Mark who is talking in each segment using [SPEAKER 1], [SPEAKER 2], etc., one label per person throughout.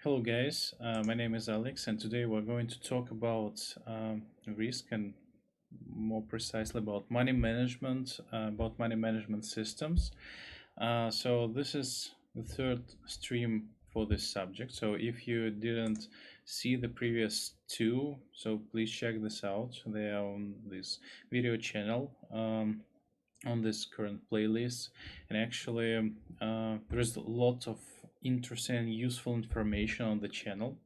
[SPEAKER 1] Hello guys, my name is Alex and today we're going to talk about risk and more precisely about money management systems. So this is the third stream for this subject. So if you didn't see the previous two, so please check this out. They are on this video channel. On this current playlist, and actually there is a lot of interesting and useful information on the channel,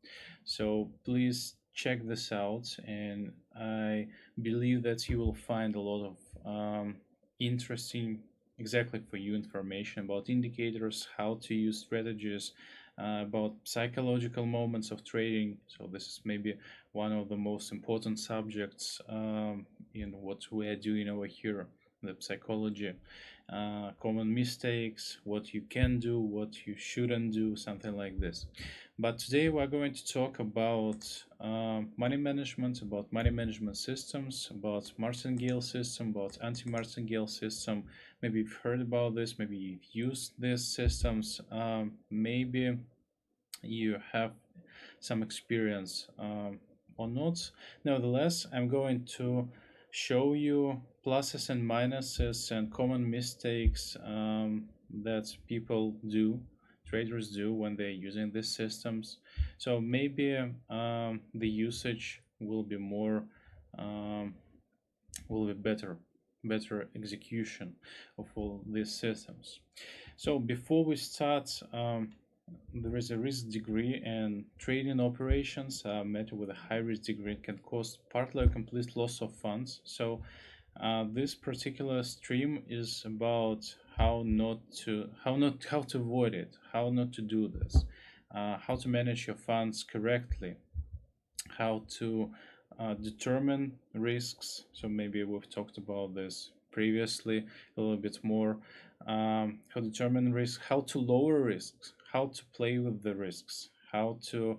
[SPEAKER 1] so please check this out, and I believe that you will find a lot of interesting, exactly for you, information about indicators, how to use strategies, about psychological moments of trading. So this is maybe one of the most important subjects in what we are doing over here, the psychology, common mistakes, what you can do, what you shouldn't do, something like this. But today we're going to talk about money management, about money management systems, about Martingale system, about anti-Martingale system. Maybe you've heard about this, maybe you've used these systems, maybe you have some experience or not. Nevertheless, I'm going to show you pluses and minuses and common mistakes that people do, traders do, when they're using these systems. So maybe the usage will be more, will be better execution of all these systems. So before we start, there is a risk degree, and trading operations matter with a high risk degree can cause partly or complete loss of funds. So this particular stream is about how to avoid it, how not to do this, how to manage your funds correctly, how to determine risks. So maybe we've talked about this previously a little bit more. How to determine risk, how to lower risks, how to play with the risks, how to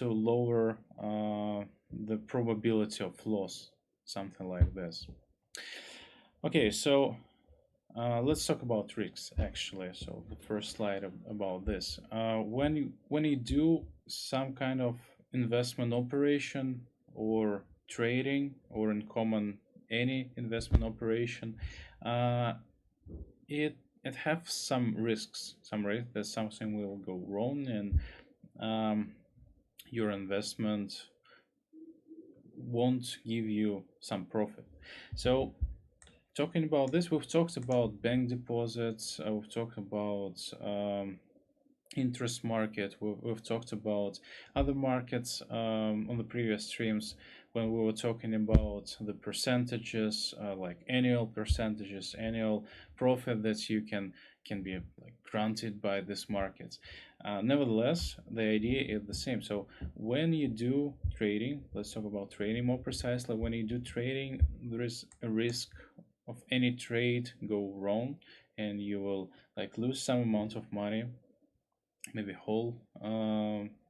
[SPEAKER 1] lower the probability of loss, something like this. Okay, so let's talk about risks actually. So the first slide about this. When you do some kind of investment operation or trading, or in common any investment operation, it have some risks, that something will go wrong, and your investment won't give you some profit. So talking about this, we've talked about bank deposits, we've talked about interest market, we've talked about other markets on the previous streams, when we were talking about the percentages, like annual percentages, annual profit that you can be like granted by this market. Nevertheless, the idea is the same. So when you do trading, let's talk about trading more precisely. When you do trading, there is a risk of any trade go wrong, and you will like lose some amount of money, maybe whole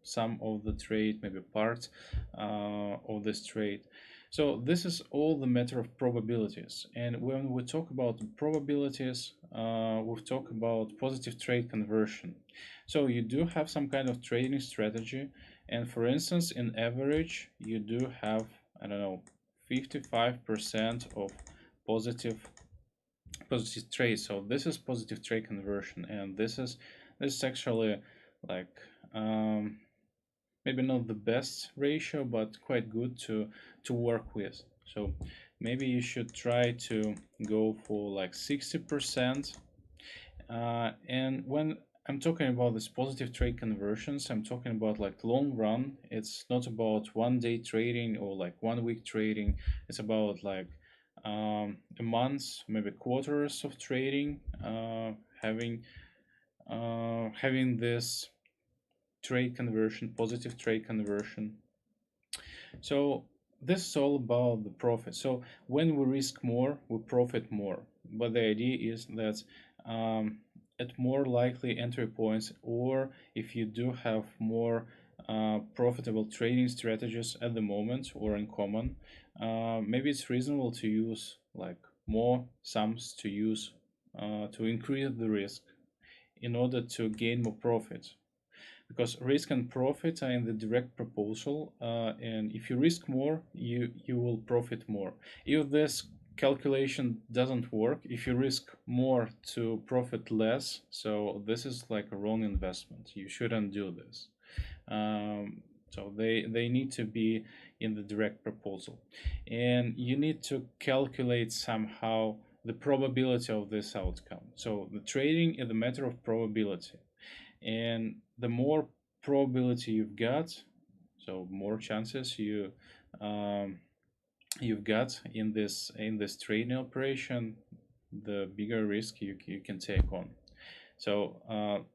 [SPEAKER 1] some of the trade, maybe part of this trade. So this is all the matter of probabilities. And when we talk about probabilities, we've talked about positive trade conversion. So you do have some kind of trading strategy, and for instance, in average, you do have, I don't know, 55% of positive trade. So this is positive trade conversion, and this is actually like maybe not the best ratio, but quite good to work with. So maybe you should try to go for like 60%. And when I'm talking about this positive trade conversions, I'm talking about like long run. It's not about 1 day trading or like 1 week trading. It's about like a month, maybe quarters of trading, having this trade conversion, positive trade conversion. So this is all about the profit. So when we risk more, we profit more. But the idea is that at more likely entry points, or if you do have more profitable trading strategies at the moment or in common, maybe it's reasonable to use like more sums to use to increase the risk in order to gain more profit, because risk and profit are in the direct proposal, and if you risk more, you will profit more. If this calculation doesn't work, if you risk more to profit less, so this is like a wrong investment. You shouldn't do this. So they need to be in the direct proposal, and you need to calculate somehow the probability of this outcome. So the trading is a matter of probability, and the more probability you've got, so more chances you've got in this trading operation, the bigger risk you can take on. So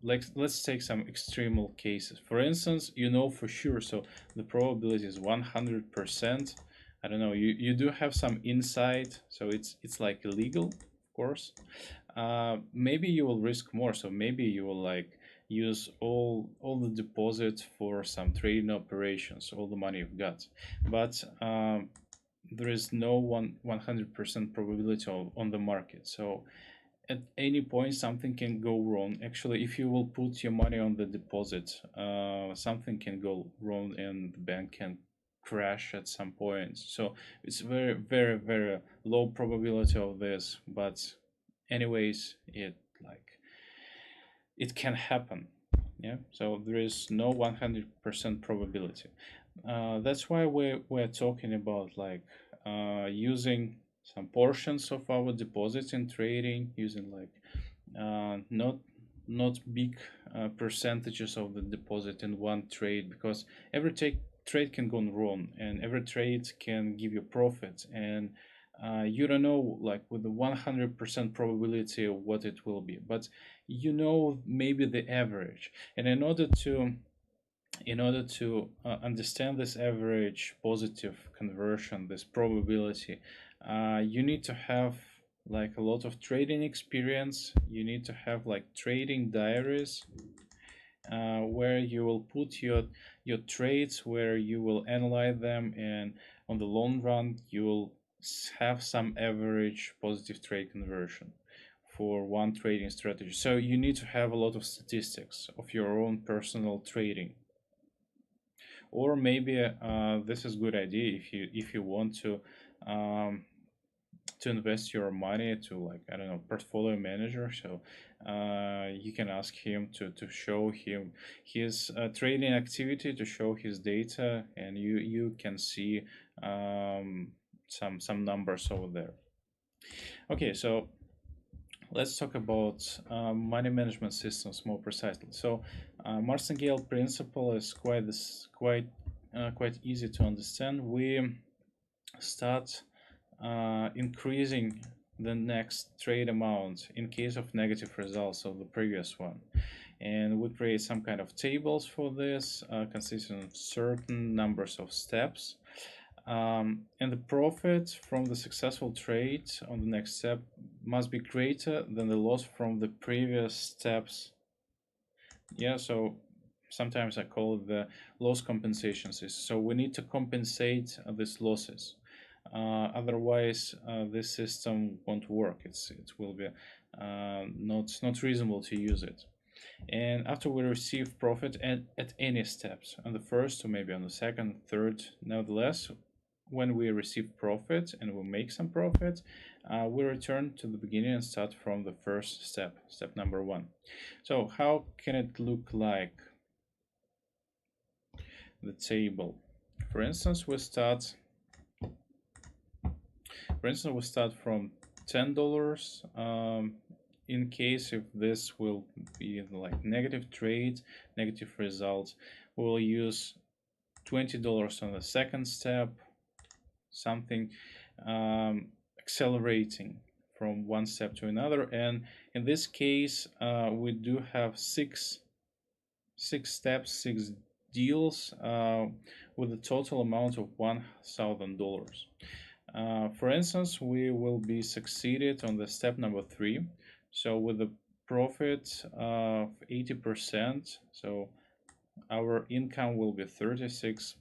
[SPEAKER 1] let's take some extreme cases. For instance, you know for sure, so the probability is 100%. I don't know, you do have some insight, so it's like illegal, of course. Maybe you will risk more, so maybe you will like use all the deposits for some trading operations, all the money you've got. But there is no 100% probability on the market. So at any point something can go wrong. Actually, if you will put your money on the deposit, something can go wrong and the bank can crash at some point. So it's very, very, very low probability of this, but anyways, it can happen. Yeah, so there is no 100% probability. That's why we're talking about like using some portions of our deposits in trading, using like not big percentages of the deposit in one trade, because every trade can go wrong and every trade can give you profit, and you don't know like with the 100% probability of what it will be, but you know maybe the average. And in order to understand this average positive conversion, this probability, you need to have like a lot of trading experience. You need to have like trading diaries, where you will put your trades, where you will analyze them, and on the long run you will have some average positive trade conversion for one trading strategy. So you need to have a lot of statistics of your own personal trading. Or maybe this is a good idea if you want to invest your money to, like, I don't know, portfolio manager. So you can ask him to show him his trading activity, to show his data, and you can see some numbers over there. Okay, so let's talk about money management systems more precisely. So Martingale principle is quite easy to understand. We start increasing the next trade amount in case of negative results of the previous one, and we create some kind of tables for this, consisting of certain numbers of steps, and the profit from the successful trade on the next step must be greater than the loss from the previous steps. Yeah, so sometimes I call it the loss compensation system. So we need to compensate these losses. Otherwise, this system won't work. It will be not reasonable to use it. And after we receive profit at any steps, on the first or maybe on the second, third, nevertheless, when we receive profit and we make some profit, we return to the beginning and start from the first step number 1. So how can it look like, the table? For instance, we start from $10. In case if this will be like negative trade, negative result, we will use $20 on the second step, something accelerating from one step to another. And in this case, we do have six steps, 6 deals, with a total amount of $1,000. For instance, we will be succeeded on the step number 3. So with a profit of 80%, so our income will be $36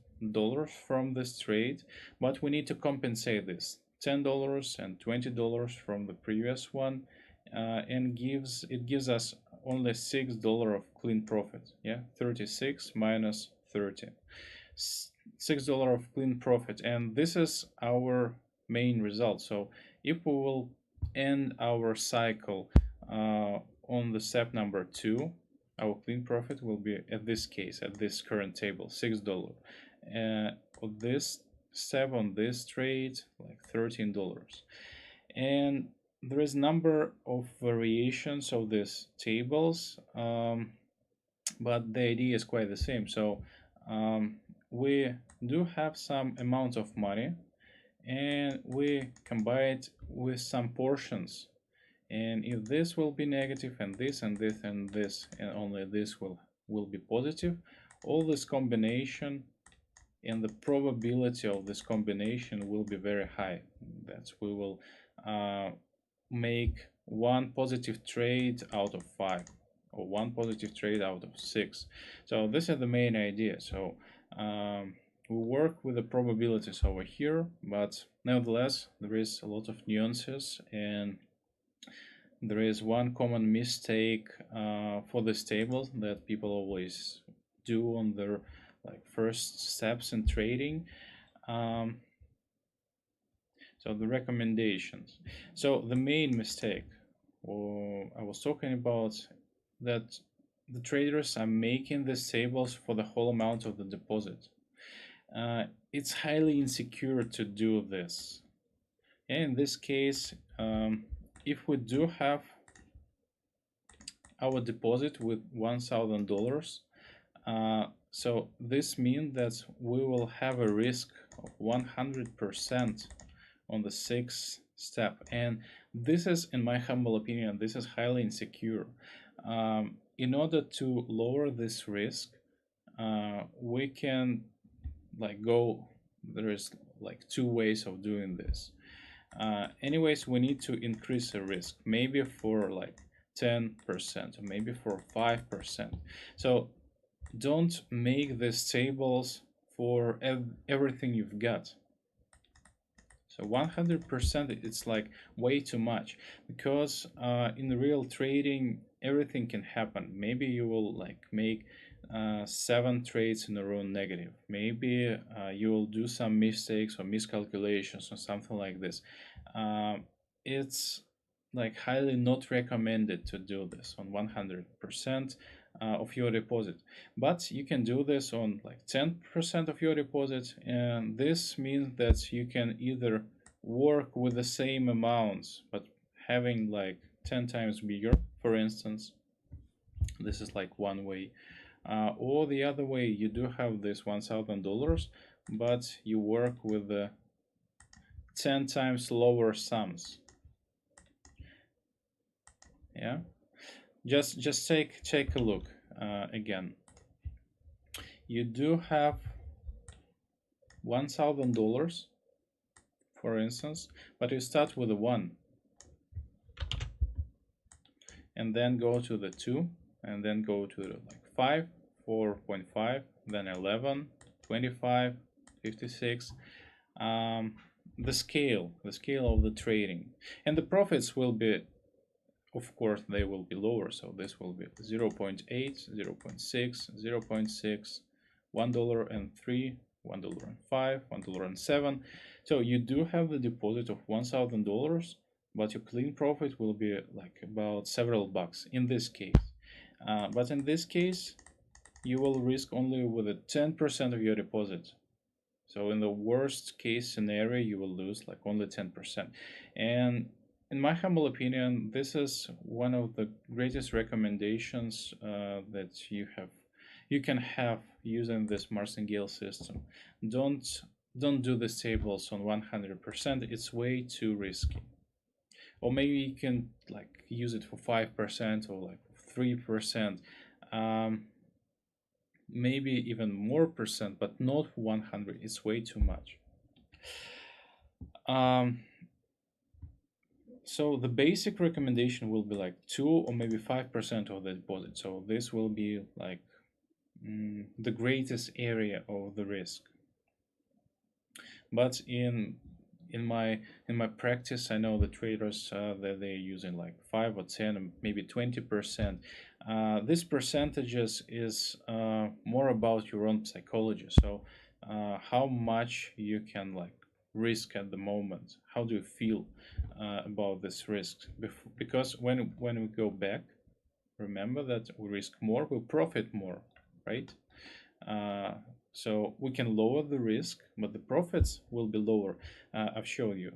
[SPEAKER 1] from this trade, but we need to compensate this $10 and $20 from the previous one, and it gives us only $6 of clean profit. Yeah, 36 minus 30, $6 of clean profit, and this is our main result. So if we will end our cycle on the step number 2, our clean profit will be, at this case, at this current table, $6. On this step, on this trade, like $13. And there is number of variations of these tables, but the idea is quite the same. So we do have some amount of money, and we combine it with some portions. And if this will be negative, and this and this and this, and only this will be positive, all this combination and the probability of this combination will be very high. That we will make one positive trade out of 5, or one positive trade out of 6. So this is the main idea. So we work with the probabilities over here, but nevertheless there is a lot of nuances, and there is one common mistake for this table that people always do on their first steps in trading. So the recommendations. So the main mistake I was talking about, that the traders are making these tables for the whole amount of the deposit. It's highly insecure to do this. And in this case, if we do have our deposit with $1,000, so this means that we will have a risk of 100% on the 6th step, and this is, in my humble opinion, this is highly insecure. In order to lower this risk, we can there is 2 ways of doing this. Anyways, we need to increase the risk, maybe for 10% or maybe for 5%. So don't make these tables for everything you've got. So 100%, it's way too much, because in the real trading everything can happen. Maybe you will make 7 trades in a row negative. Maybe you will do some mistakes or miscalculations or something like this. It's highly not recommended to do this on 100% of your deposit, but you can do this on 10% of your deposit, and this means that you can either work with the same amounts but having 10 times bigger, for instance. This is one way, or the other way, you do have this $1,000 but you work with the 10 times lower sums. Yeah, just take a look again. You do have $1,000, for instance, but you start with a 1, and then go to the 2, and then go to the 5, 4.5, then 11, 25, 56. The scale of the trading, and the profits will be, of course, they will be lower. So this will be 0.8, 0.6, 0.6, $1.03, $1.05, $1.07. So you do have the deposit of $1,000, but your clean profit will be about several bucks in this case. But in this case, you will risk only with a 10% of your deposit. So in the worst case scenario, you will lose only 10%. And in my humble opinion, this is one of the greatest recommendations that you can have using this Martingale system. Don't do these tables on 100%. It's way too risky. Or maybe you can use it for 5% or 3%. Maybe even more percent, but not 100. It's way too much. So the basic recommendation will be 2 or maybe 5% of the deposit. So this will be the greatest area of the risk. But in my practice, I know the traders that they're using 5 or 10 or maybe 20%. This percentages is more about your own psychology. So how much you can like risk at the moment. How do you feel about this risk? Because when we go back, remember that we risk more, we profit more, right? Uh, so we can lower the risk, but the profits will be lower. I've shown you.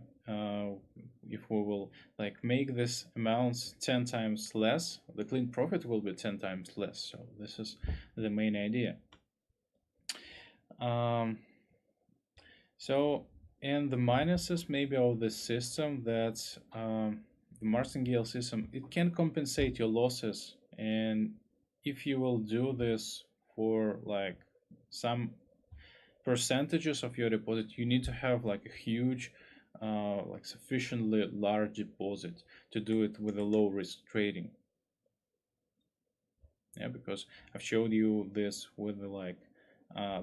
[SPEAKER 1] If we will like make this amounts 10 times less, the clean profit will be 10 times less. So this is the main idea. So, and the minuses maybe of this system, that the Martingale system, it can compensate your losses. And if you will do this for like some percentages of your deposit, you need to have like a huge, like sufficiently large deposit to do it with a low risk trading. Yeah, because I've showed you this with the like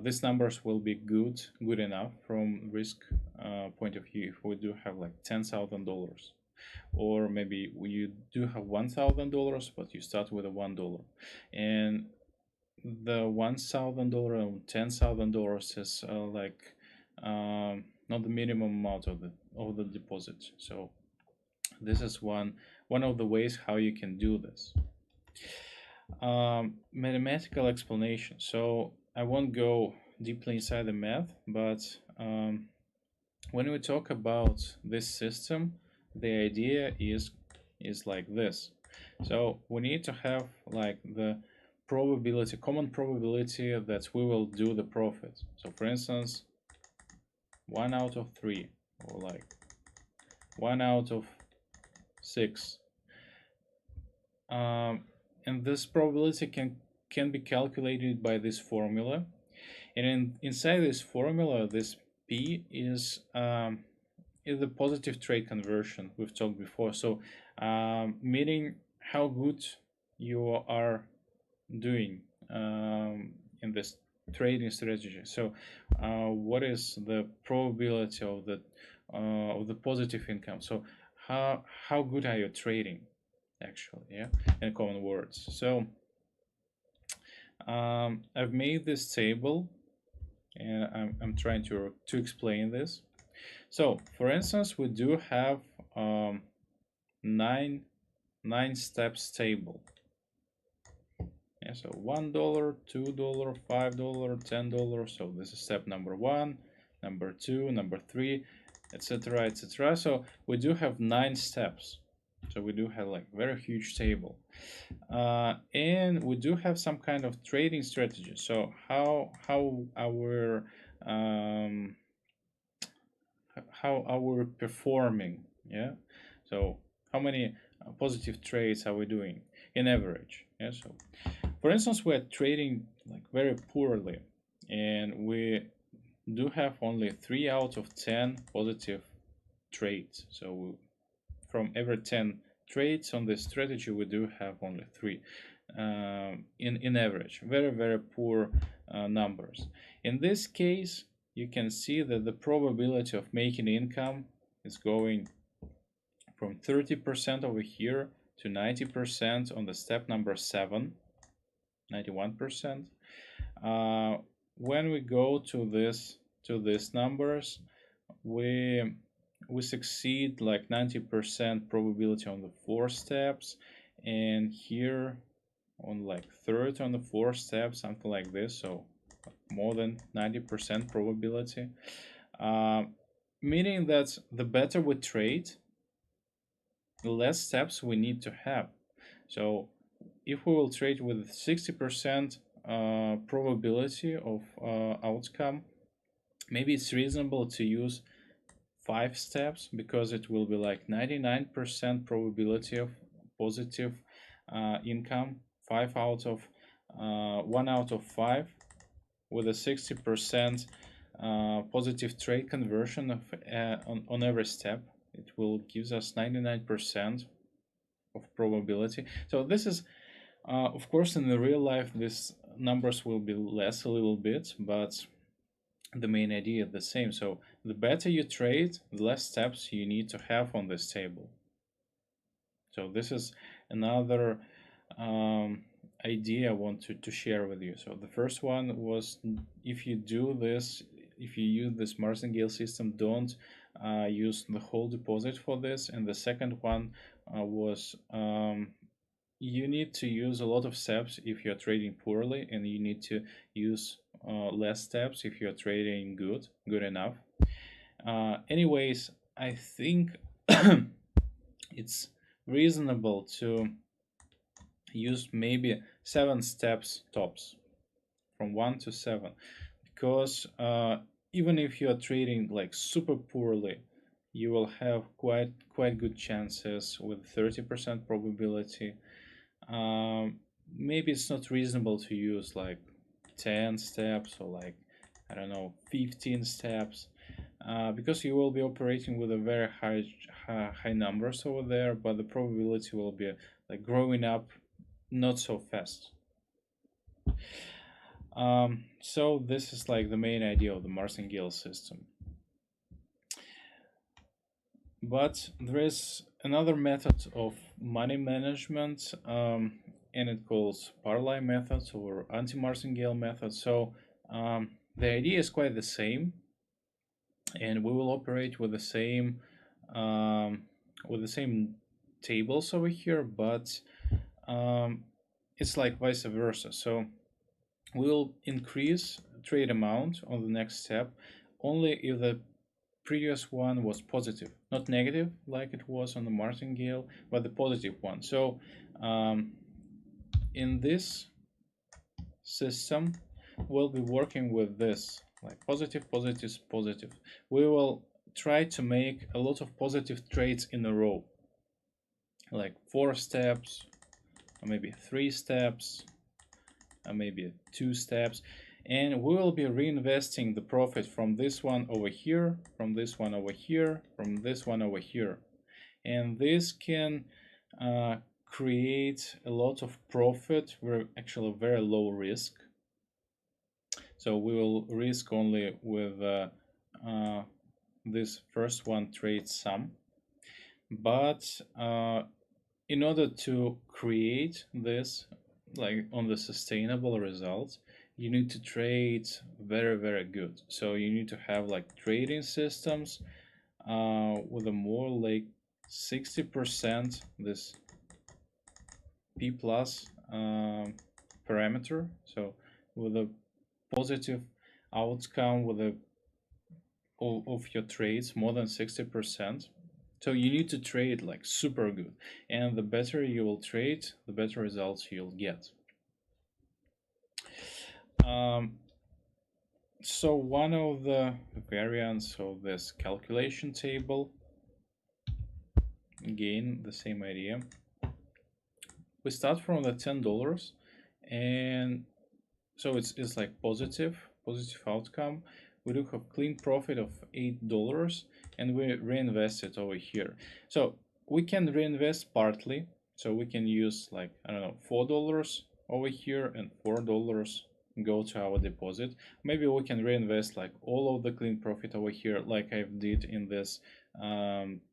[SPEAKER 1] these numbers will be good enough from risk point of view if we do have like $10,000, or maybe you do have $1,000 but you start with a $1, and the $1,000 and $10,000 is like not the minimum amount of the deposit. So this is one of the ways how you can do this. Mathematical explanation. So I won't go deeply inside the math, but when we talk about this system, the idea is like this. So we need to have like the probability, common probability that we will do the profit. So for instance, 1 out of 3, or like 1 out of 6. And this probability can be calculated by this formula, and inside this formula, this P is the positive trade conversion we've talked before. So meaning how good you are doing in this trading strategy. So what is the probability of the positive income? So how good are you trading actually? Yeah, in common words. So I've made this table, and I'm trying to explain this. So for instance, we do have nine steps table. Yeah, so $1, $2, $5, $10. So this is step number 1, number 2, number 3, etc., etc. So we do have 9 steps. So we do have like very huge table, and we do have some kind of trading strategy. So how our performing, yeah. So how many positive trades are we doing in average? Yeah. So for instance, we're trading like very poorly, and we do have only 3 out of 10 positive trades. So from every 10 trades on this strategy, we do have only 3 in average. Very poor numbers. In this case, you can see that the probability of making income is going from 30% over here to 90% on the step number 7, 91%. When we go to these numbers, we succeed like 90% probability on the 4 steps, and here on like third on the 4 steps, something like this. So more than 90% probability, meaning that the better we trade, the less steps we need to have. So if we will trade with 60% probability of outcome, maybe it's reasonable to use 5 steps, because it will be like 99% probability of positive income, 1 out of 5, with a 60% positive trade conversion of on every step. It will gives us 99% of probability. So this is of course in the real life these numbers will be less a little bit, but the main idea is the same. So the better you trade, the less steps you need to have on this table. So this is another idea I want to share with you. So the first one was, if you do this, if you use this martingale system, don't use the whole deposit for this. And the second one was, you need to use a lot of steps if you're trading poorly, and you need to use less steps if you're trading good enough. Anyways, I think it's reasonable to use maybe 7 steps tops, from 1 to 7, because even if you are trading like super poorly, you will have quite good chances with 30% probability. Maybe it's not reasonable to use like 10 steps or like, I don't know, 15 steps, because you will be operating with a very high numbers over there, but the probability will be like growing up not so fast. So this is like the main idea of the martingale system. But there is another method of money management, and it calls parlay method or anti-Martingale method. So the idea is quite the same, and we will operate with the same tables over here, but it's like vice versa. So we'll increase trade amount on the next step only if the previous one was positive, not negative like it was on the martingale, but the positive one. So in this system, we'll be working with this, like positive, positive, positive. We will try to make a lot of positive trades in a row, like 4 steps, or maybe 3 steps, or maybe 2 steps. And we will be reinvesting the profit from this one over here, from this one over here, from this one over here. And this can create a lot of profit, actually very low risk. So we will risk only with this first one trade sum. But in order to create this, like on the sustainable results, you need to trade very good. So you need to have like trading systems with a more like 60% this P plus parameter. So with a positive outcome with a of your trades more than 60%. So you need to trade like super good, and the better you will trade, the better results you'll get. So one of the variants of this calculation table, again the same idea. We start from the $10, and so it's like positive outcome. We do have clean profit of $8, and we reinvest it over here. So we can reinvest partly, so we can use like, I don't know, $4 over here and $4 go to our deposit. Maybe we can reinvest like all of the clean profit over here, like I did in this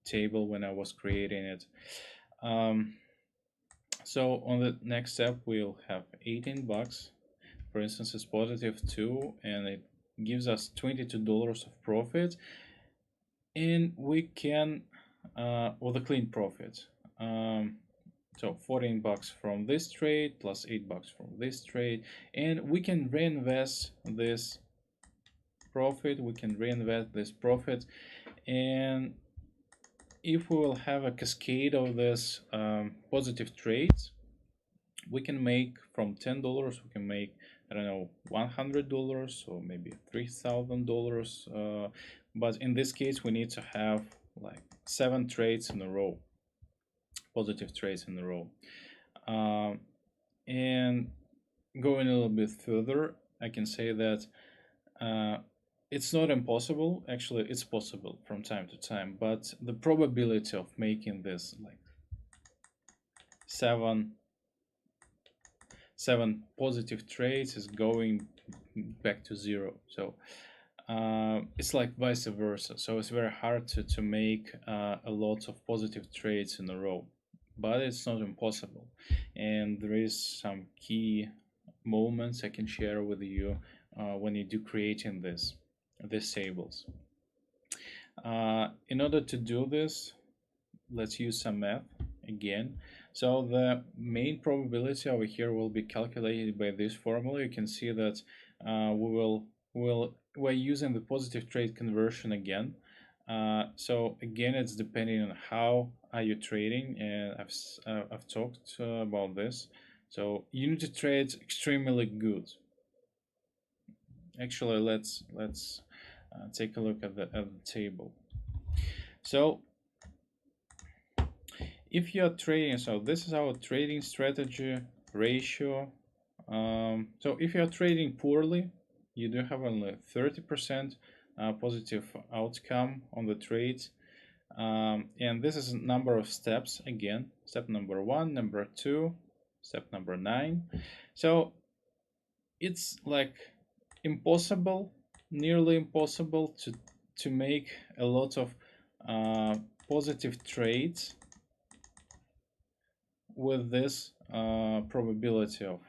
[SPEAKER 1] table when I was creating it. So on the next step, we'll have 18 bucks. For instance, it's positive 2, and it gives us $22 of profit, and we can, or the clean profit. So 14 bucks from this trade plus 8 bucks from this trade, and we can reinvest this profit. And if we will have a cascade of this positive trades, we can make from $10, we can make, I don't know, $100 or maybe $3,000. But in this case, we need to have like 7 trades in a row, positive trades in a row. And going a little bit further, I can say that it's not impossible. Actually, it's possible from time to time, but the probability of making this like 7 positive trades is going back to 0. So it's like vice versa. So it's very hard to make a lot of positive trades in a row. but it's not impossible. And there is some key moments I can share with you when you do creating these tables. In order to do this, let's use some math again. So the main probability over here will be calculated by this formula. You can see that we're using the positive trade conversion again. So again, it's depending on how are you trading, and I've talked about this. So unity trades extremely good. Actually, let's take a look at the table. So if you're trading, so this is our trading strategy ratio. So if you're trading poorly, you do have only 30% positive outcome on the trades. And this is a number of steps again. Step number 1, number 2, step number 9. So it's like impossible, nearly impossible to make a lot of positive trades with this probability of.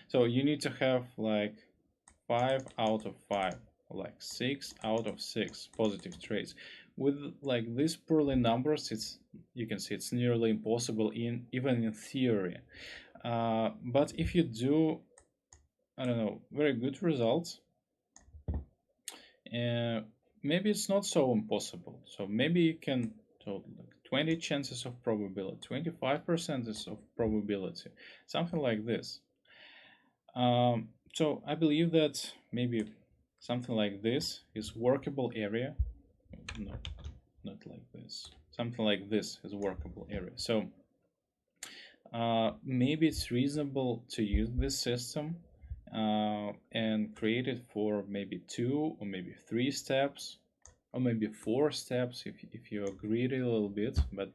[SPEAKER 1] So you need to have like 5 out of 5, like 6 out of 6 positive trades. With like these poorly numbers, you can see it's nearly impossible even in theory. But if you do, I don't know, very good results, maybe it's not so impossible. So maybe you can, so like 20 chances of probability, 25% of probability, something like this. So I believe that maybe something like this is workable area. No, not like this. Something like this is a workable area. So maybe it's reasonable to use this system and create it for maybe 2 or maybe 3 steps, or maybe 4 steps if you agree a little bit. But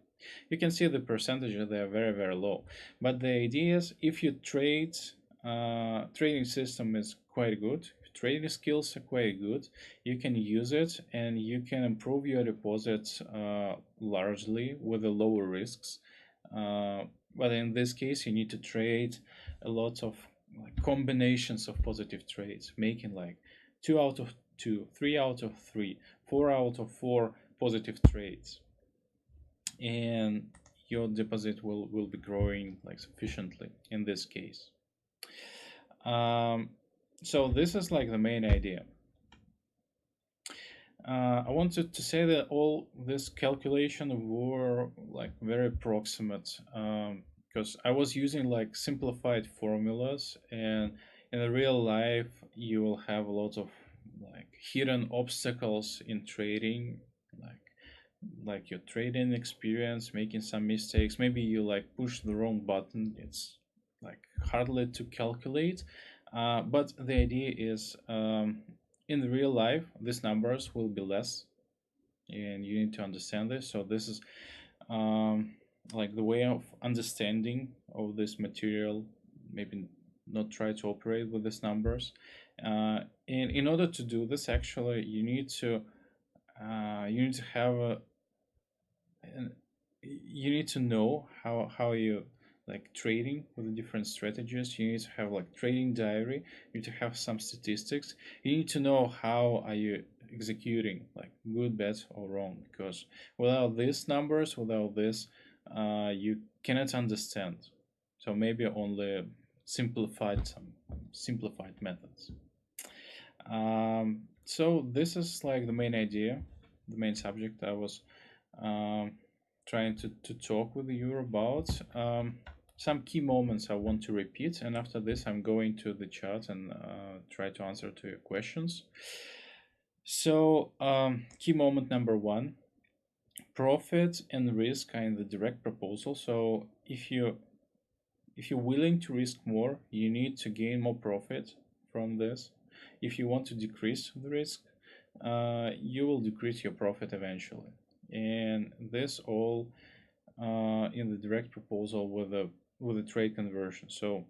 [SPEAKER 1] you can see the percentages, they are very, very low. But the idea is, if you trade, trading system is quite good, trading skills are quite good, you can use it and you can improve your deposits largely with the lower risks. But in this case, you need to trade a lot of like combinations of positive trades, making like 2 out of 2, 3 out of 3, 4 out of 4 positive trades, and your deposit will be growing like sufficiently in this case. So this is like the main idea. I wanted to say that all this calculation were like very approximate, because I was using like simplified formulas, and in the real life you will have a lot of like hidden obstacles in trading, like your trading experience, making some mistakes. Maybe you like push the wrong button. It's like hardly to calculate, but the idea is, in the real life these numbers will be less, and you need to understand this. So this is like the way of understanding of this material. Maybe not try to operate with these numbers, and in order to do this, actually you need to have you need to know how you like trading with the different strategies. You need to have like trading diary, you need to have some statistics, you need to know how are you executing, like good, bad, or wrong, because without these numbers, without this, you cannot understand. So maybe only some simplified methods. So this is like the main idea, the main subject I was trying to talk with you about. Some key moments I want to repeat, and after this I'm going to the chat and try to answer to your questions. So key moment number 1, profit and risk are in the direct proposal. So if you're willing to risk more, you need to gain more profit from this. If you want to decrease the risk, you will decrease your profit eventually, and this all in the direct proposal with the trade conversion. So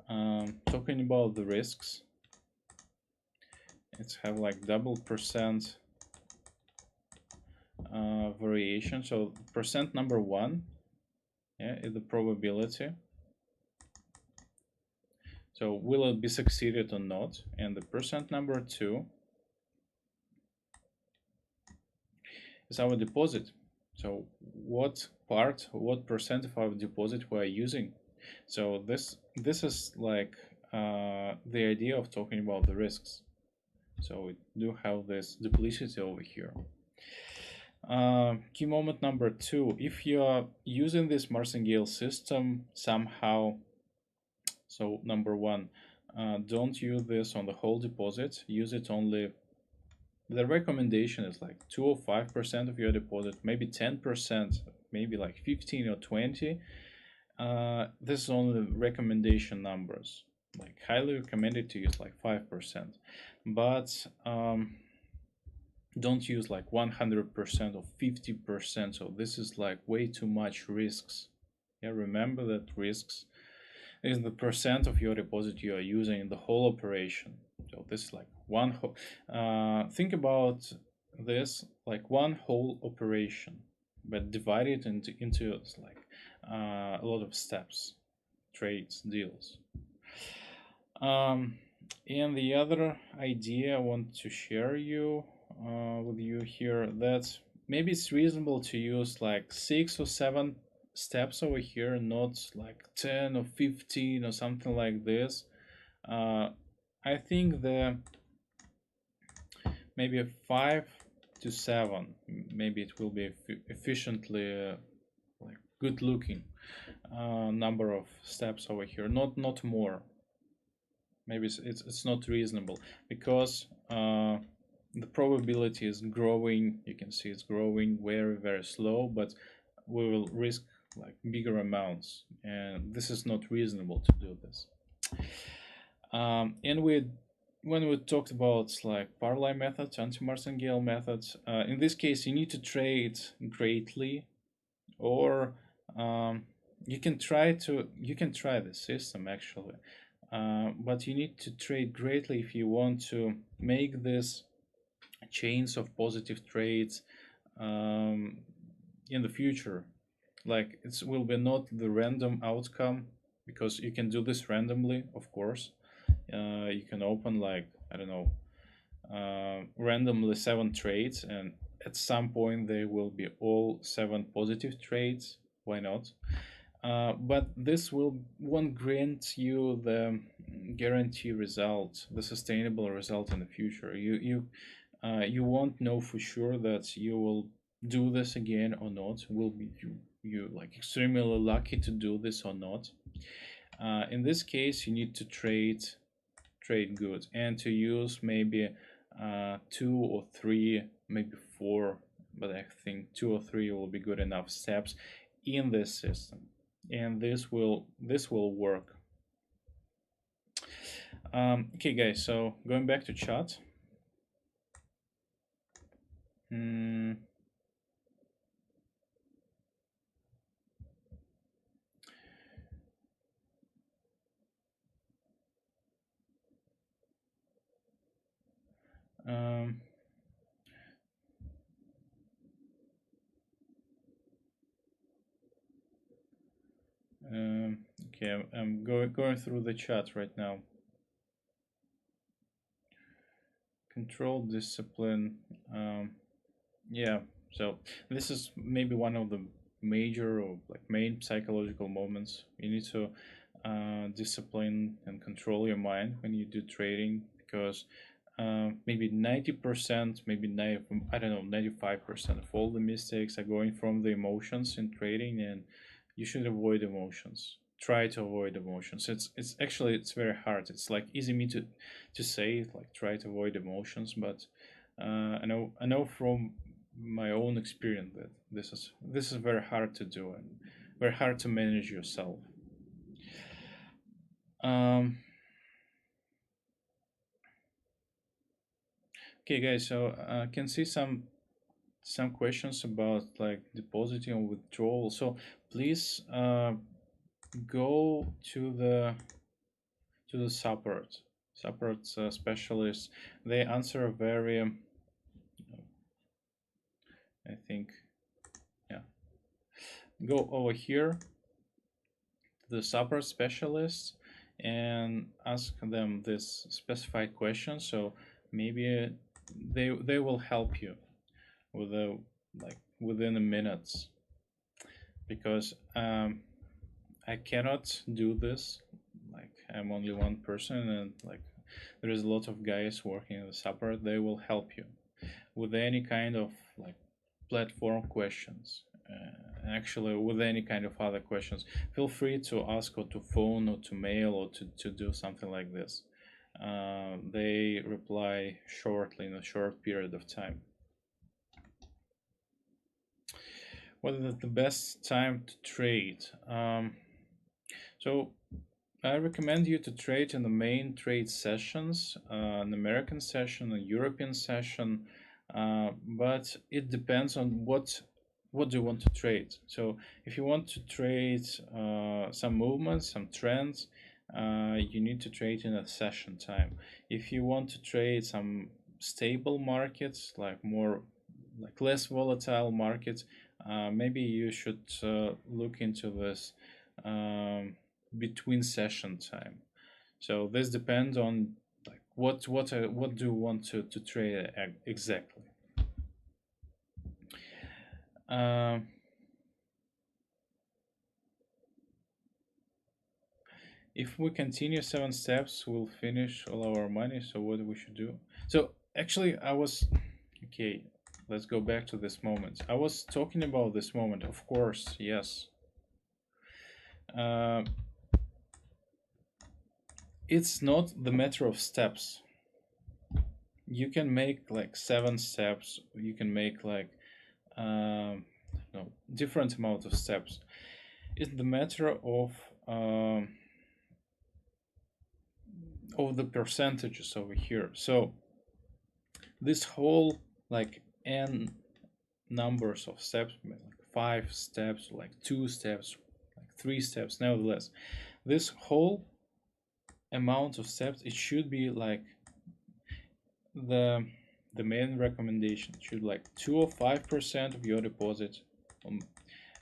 [SPEAKER 1] talking about the risks, it's have like double % variation operation. So percent number 1, yeah, is the probability. So will it be succeeded or not? And the percent number 2 is our deposit. So what percent of our deposit we are using? So this is like the idea of talking about the risks. So we do have this duplicity over here. Key moment number 2, if you are using this Martingale system somehow, so number 1, don't use this on the whole deposit, use it only, the recommendation is like 2 or 5% of your deposit, maybe 10%, maybe like 15 or 20. This is only recommendation numbers, like highly recommended to use like 5%, but don't use like 100% or 50%. So this is like way too much risks. Yeah, remember that risks is the percent of your deposit you are using in the whole operation. So this is like one whole, think about this like one whole operation, but divide it into like a lot of steps, trades, deals. And the other idea I want to share with you here, that maybe it's reasonable to use like 6 or 7 steps over here, not like 10 or 15 or something like this. I think the maybe 5 to 7, maybe it will be efficiently like good looking number of steps over here, not more. Maybe it's not reasonable, because the probability is growing. You can see it's growing very slow, but we will risk like bigger amounts, and this is not reasonable to do this. And when we talked about like parlay methods, anti-Martingale methods, in this case you need to trade greatly, or you can try the system actually, but you need to trade greatly if you want to make this chains of positive trades in the future. Like it will be not the random outcome, because you can do this randomly, of course. You can open like, I don't know, randomly 7 trades, and at some point they will be all 7 positive trades. Why not? But this won't grant you the guarantee result, the sustainable result in the future. You won't know for sure that you will do this again or not. Will be you like extremely lucky to do this or not. In this case, you need to trade good, and to use maybe 2 or 3, maybe 4, but I think 2 or 3 will be good enough steps in this system, and this will work. Okay guys, so going back to chat. Okay, I'm going through the chat right now. Control, discipline. Yeah, so this is maybe one of the major or like main psychological moments. You need to discipline and control your mind when you do trading, because maybe 90%, maybe I don't know, 95% of all the mistakes are going from the emotions in trading, and you should avoid emotions. Try to avoid emotions. It's actually it's very hard. It's like easy me to say, like try to avoid emotions, but I know from my own experience that this is very hard to do, and very hard to manage yourself. Okay guys, so I can see some questions about like depositing or withdrawal. So please go to the support specialists. They answer very I think go over here to the support specialist and ask them this specified question. So maybe they will help you with a like within a minute, because I cannot do this. Like, I'm only one person, and like there is a lot of guys working in the support. They will help you with any kind of like platform questions. Actually, with any kind of other questions, feel free to ask, or to phone, or to mail, or to do something like this. They reply shortly, in a short period of time. What is the best time to trade? So I recommend you to trade in the main trade sessions, an American session, a European session, but it depends on what do you want to trade. So if you want to trade some movements, some trends, you need to trade in a session time. If you want to trade some stable markets, like more like less volatile markets, maybe you should look into this between session time. So this depends on like what do you want to trade exactly. Um, if we continue 7 steps, we'll finish all our money. So what we should do? So actually, I was okay. Let's go back to this moment. I was talking about this moment, of course. Yes. Uh, it's not the matter of steps. You can make like 7 steps. You can make like no different amount of steps. It's the matter of the percentages over here. So this whole like n numbers of steps, like 5 steps, like 2 steps, like 3 steps, nevertheless, this whole amount of steps, it should be like the main recommendation should like 2 or 5% of your deposit.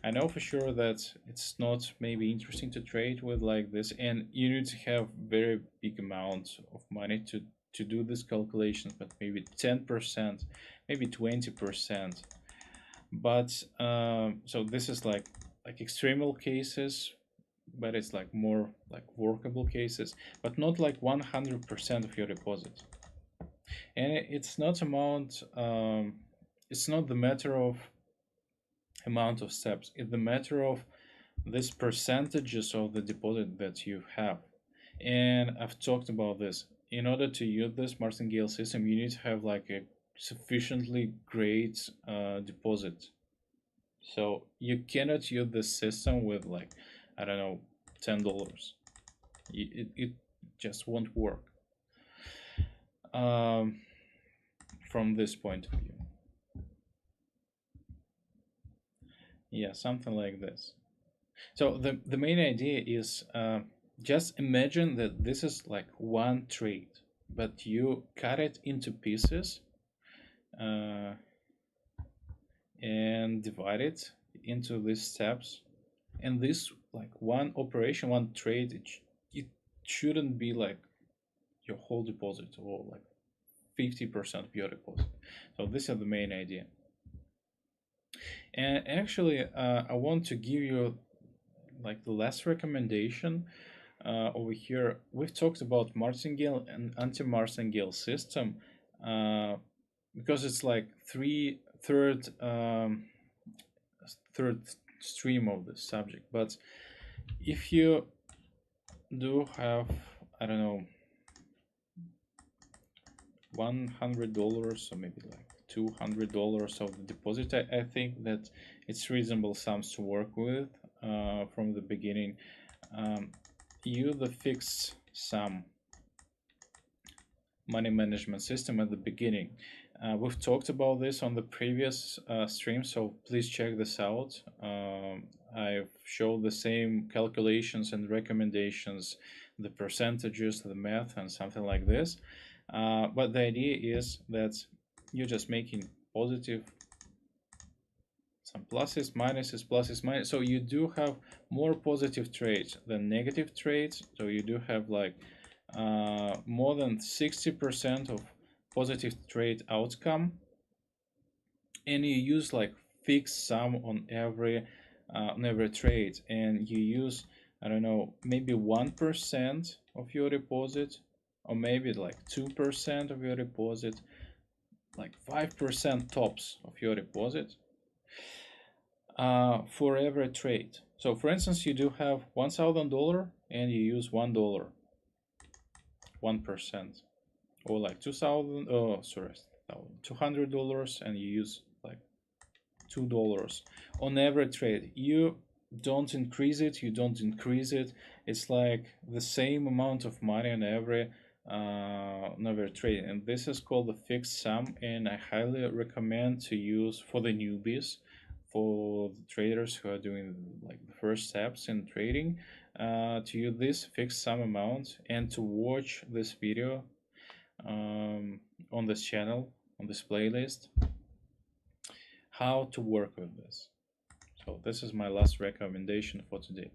[SPEAKER 1] I know for sure that it's not maybe interesting to trade with like this, and you need to have very big amounts of money to do this calculation, but maybe 10%, maybe 20%. But so this is like extremal cases, but it's like more like workable cases, but not like 100% of your deposit. And it's not amount. It's not the matter of amount of steps. It's the matter of this percentages of the deposit that you have. And I've talked about this. In order to use this Martingale system, you need to have like a sufficiently great deposit. So you cannot use this system with like, I don't know, $10. It just won't work from this point of view. Yeah, something like this. So the main idea is just imagine that this is like one trade, but you cut it into pieces and divide it into these steps. And this like one operation, one trade, it shouldn't be like your whole deposit or like 50% of your deposit. So this is the main idea. And actually, I want to give you like the last recommendation over here. We've talked about Martingale and anti-Martingale system because it's like third stream of the subject. But if you do have, I don't know, $100 or maybe like $200 of the deposit, I think that it's reasonable sums to work with from the beginning. Use the fixed sum money management system at the beginning. We've talked about this on the previous stream, so please check this out. I've showed the same calculations and recommendations, the percentages, the math, and something like this. But the idea is that you're just making positive some pluses, minuses, pluses, minus. So you do have more positive trades than negative trades. So you do have like more than 60% of positive trade outcome, and you use like fixed sum on every trade, and you use, I don't know, maybe 1% of your deposit, or maybe like 2% of your deposit, like 5% tops of your deposit for every trade. So for instance, you do have $1,000 and you use $1, 1%, or like 2,000, oh sorry, $200 and you use like $2 on every trade. You don't increase it, you don't increase it. It's like the same amount of money on every trade, and this is called the fixed sum, and I highly recommend to use for the newbies, for the traders who are doing like the first steps in trading, to use this fixed sum amount and to watch this video on this channel, on this playlist, how to work with this. So this is my last recommendation for today.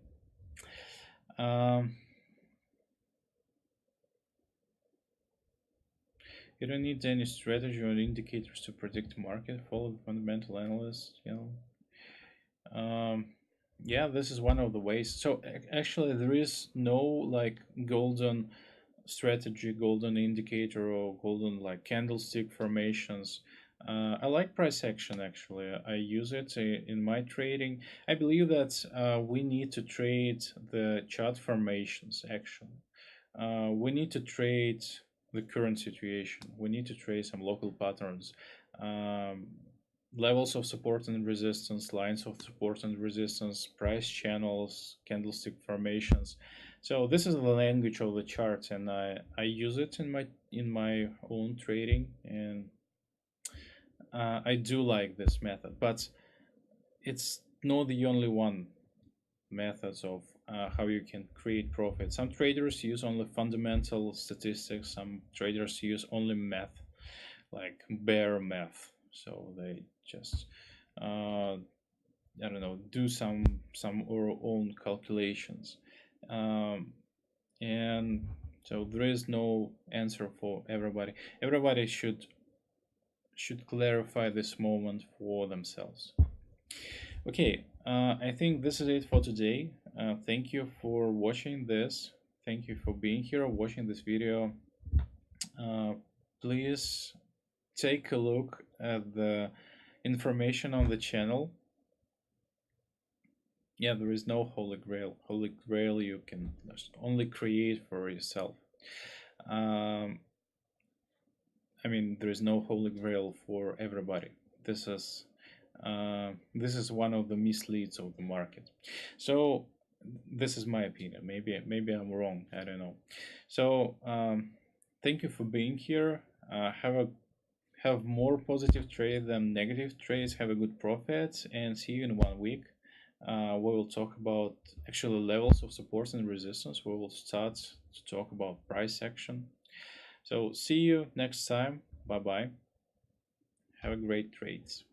[SPEAKER 1] You don't need any strategy or indicators to predict market. Follow the fundamental analyst. Yeah, this is one of the ways. So actually, there is no like golden strategy, golden indicator, or golden like candlestick formations. I like price action actually. I use it in my trading. I believe that we need to trade the chart formations actually. We need to trade the current situation. We need to trade some local patterns, levels of support and resistance, lines of support and resistance, price channels, candlestick formations. So this is the language of the chart, and I use it in my own trading, and I do like this method, but it's not the only one methods of how you can create profit. Some traders use only fundamental statistics, some traders use only math, like bare math. So they just I don't know, do some or own calculations, and so there is no answer for everybody. Everybody should clarify this moment for themselves. Okay, I think this is it for today. Thank you for watching this. Thank you for being here, watching this video. Please take a look at the information on the channel. Yeah, there is no holy grail. Holy grail you can only create for yourself. I mean, there is no holy grail for everybody. This is one of the misleads of the market. So this is my opinion. Maybe I'm wrong. I don't know. So thank you for being here. Have more positive trade than negative trades. Have a good profit, and see you in 1 week. We will talk about actually levels of support and resistance. We will start to talk about price action. So see you next time. Bye bye. Have a great trades.